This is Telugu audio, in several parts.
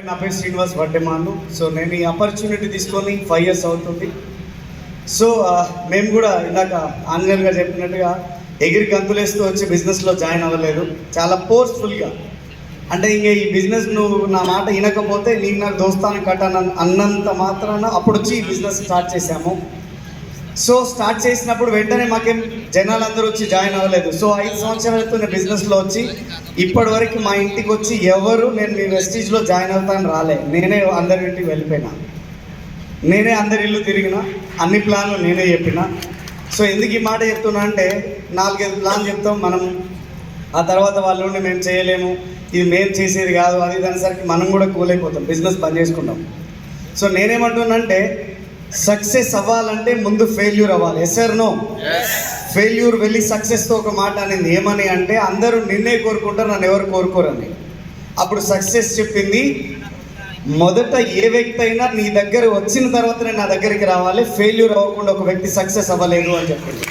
నా పేరు శ్రీనివాస్ వడ్డెమాను. సో నేను ఈ ఆపర్చునిటీ తీసుకొని 5 years అవుతుంది. సో మేము కూడా ఇందాక ఆంజనేయులు గారు చెప్పినట్టుగా ఎగిరి గంతులేస్తూ వచ్చి బిజినెస్లో జాయిన్ అవ్వలేదు. చాలా ఫోర్స్ఫుల్గా అంటే ఇంక ఈ బిజినెస్ నువ్వు నా మాట వినకపోతే నీకు నాకు దోస్తాను కట్టాను అన్నంత మాత్రాన అప్పుడు వచ్చి ఈ బిజినెస్ స్టార్ట్ చేశాము. సో స్టార్ట్ చేసినప్పుడు వెంటనే మాకేం జనాలందరూ వచ్చి జాయిన్ అవ్వలేదు. సో 5 సంవత్సరాలతో నేను బిజినెస్లో వచ్చి ఇప్పటి వరకు మా ఇంటికి వచ్చి ఎవరు నేను మీ వెస్టీజ్లో జాయిన్ అవుతాను రాలే. నేనే అందరి ఇంటికి వెళ్ళిపోయినా, నేనే అందరి ఇల్లు తిరిగిన, అన్ని ప్లాన్లు నేనే చెప్పిన. సో ఎందుకు ఈ మాట చెప్తున్నా అంటే 4-5 ప్లాన్ చెప్తాం మనం, ఆ తర్వాత వాళ్ళు ఉండి మేము చేయలేము, ఇది మేము చేసేది కాదు అది దానిసరికి మనం కూడా కూలైపోతాం, బిజినెస్ బంద్ చేసుకుంటాం. సో నేనేమంటున్నా అంటే సక్సెస్ అవ్వాలంటే ముందు ఫెయిల్యూర్ అవ్వాలి. Yes or no? ఫెయిల్యూర్ వెళ్ళి సక్సెస్తో ఒక మాట అనేది ఏమని అంటే అందరూ నిన్నే కోరుకుంటారు, నన్ను ఎవరు కోరుకోరని. అప్పుడు సక్సెస్ చెప్పింది మొదట ఏ వ్యక్తి అయినా నీ దగ్గర వచ్చిన తర్వాతనే నా దగ్గరికి రావాలి, ఫెయిల్యూర్ అవ్వకుండా ఒక వ్యక్తి సక్సెస్ అవ్వలేదు అని చెప్పింది.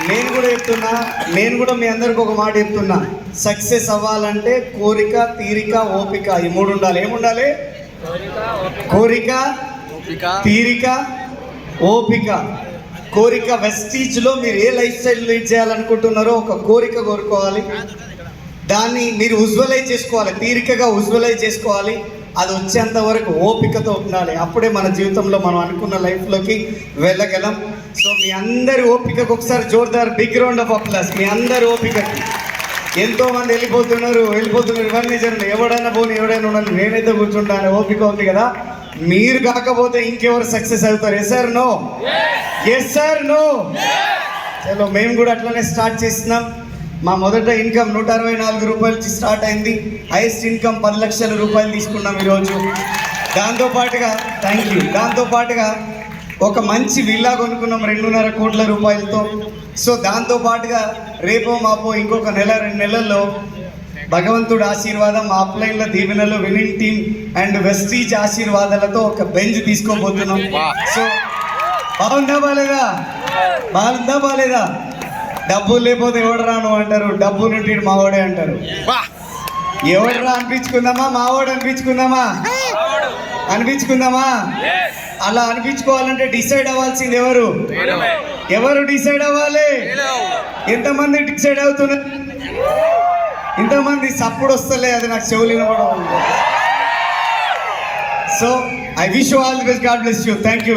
నేను కూడా చెప్తున్నా, నేను కూడా మీ అందరికి ఒక మాట చెప్తున్నా, సక్సెస్ అవ్వాలంటే కోరిక, తీరిక, ఓపిక, ఈ 3 ఉండాలి. ఏముండాలి? కోరిక, తీరిక, ఓపిక. కోరిక వెస్టీజ్లో మీరు ఏ లైఫ్ స్టైల్ లీడ్ చేయాలనుకుంటున్నారో ఒక కోరిక కోరుకోవాలి, దాన్ని మీరు విజువలైజ్ చేసుకోవాలి, తీరికగా విజువలైజ్ చేసుకోవాలి. అది వచ్చేంత వరకు ఓపికతో ఉండాలి. అప్పుడే మన జీవితంలో మనం అనుకున్న లైఫ్లోకి వెళ్ళగలం. సో మీ అందరి ఓపికకు ఒకసారి Jordar big round of applause. మీ అందరి ఓపికకి. ఎంతోమంది వెళ్ళిపోతున్నారు ఇవన్నీ జరిగినాయి. ఎవడైనా పోనీ ఎవడైనా ఉండాలి, నేనైతే కూర్చుంటాను, ఓపిక ఉంది కదా. మీరు కాకపోతే ఇంకెవరు సక్సెస్ అవుతారు? Yes or no? Yes or no? చలో మేము కూడా అట్లనే స్టార్ట్ చేస్తున్నాం. మా మొదట ఇన్కమ్ 164 రూపాయలు స్టార్ట్ అయింది. హైయెస్ట్ ఇన్కమ్ 10 లక్షల రూపాయలు తీసుకున్నాం ఈరోజు. దాంతోపాటుగా దాంతోపాటుగా ఒక మంచి విల్లా కొనుక్కున్నాం 2.5 కోట్ల రూపాయలతో. సో దాంతోపాటుగా రేపో మాపో ఇంకొక 1-2 నెలల్లో భగవంతుడు ఆశీర్వాదం, అప్లైన్ల దీవెనలు, విన్నింగ్ టీమ్ అండ్ వెస్టీజ్ ఆశీర్వాదాలతో ఒక బెంచ్ తీసుకోబోతున్నాం. సో బాగుందా బాలేదా? డబ్బులు లేకపోతే ఎవడరా నువ్వు అంటారు, డబ్బు నుండి మావాడే అంటారు. ఎవడరా అనిపించుకుందామా? మావాడు అనిపించుకుందామా? అలా అనిపించుకోవాలంటే డిసైడ్ అవ్వాల్సింది ఎవరు డిసైడ్ అవ్వాలి? ఎంతమంది డిసైడ్ అవుతున్నారు? ఇంతమంది సప్పుడు వస్తలే, అది నాకు చెవులు కూడా. So I wish you all the best. God bless you. Thank you.